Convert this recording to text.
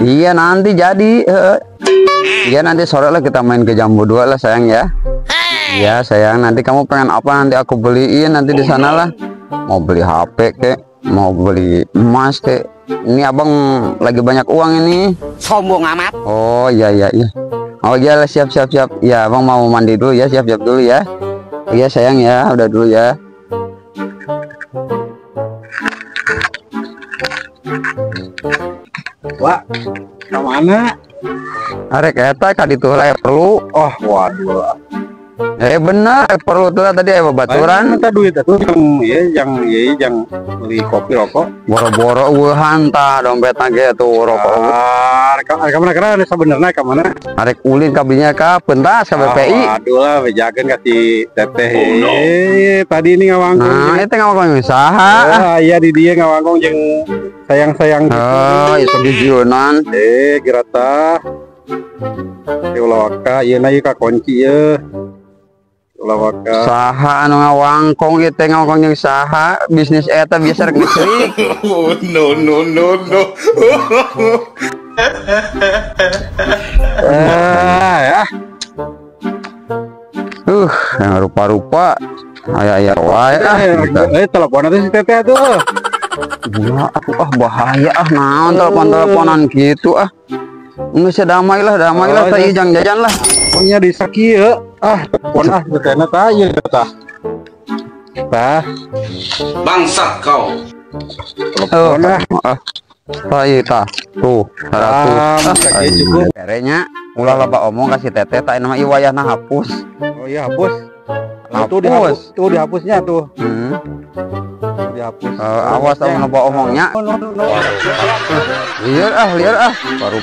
Iya nanti jadi. Iya nanti sore lah kita main ke Jambu 2 lah sayang ya. Iya sayang, nanti kamu pengen apa nanti aku beliin nanti di sana lah. Mau beli HP kek, mau beli emas kek. Ini abang lagi banyak uang ini. Sombong amat. Oh iya iya iya. Oh iya lah, siap. Ya abang mau mandi dulu ya, siap dulu ya. Iya sayang ya, udah dulu ya. Wah, kemana? Arek eta ka ditu perlu. Oh, waduh. Bener perlu tuh tadi babaturan. Minta duit itu yang beli kopi rokok. Boro-boro hanta dompet ge tuh rokok. Kamu kira sebenarnya ke mana? Arek ulin kabinya ka pentas ka BPI. Waduh lah, bejakeun kasih teteh. Tadi ini ngawangkung. Nah, itu ngawangkung usaha. Iya di dia ngawangkung jeung sayang-sayang gitu. Oh, itu dijieunnan. Gerata. Ulawaka, ieu na ieu ka kunci ieu. Ulawaka. Saha anu ngawangkung ieu teh ngawangkung jeung saha? Bisnis eta biasa rek ngecrik. No. Ya. Yang rupa-rupa aya wae Telepon atuh si teteh tuh. Gua bahaya naon telepon-teleponan gitu Nggak damai lah tah jang jajan lah. Pokoknya di sakieu telepon tetehna tah ieu tah. Bangsat kau. Telepon tah tuh 100 cukup. Perenya ulah loba omong kasih teteh tak nama iwayahna hapus. Oh iya hapus. Tuh dihapusnya tuh. Dihapus. Awas tau loba omongnya. Liar baru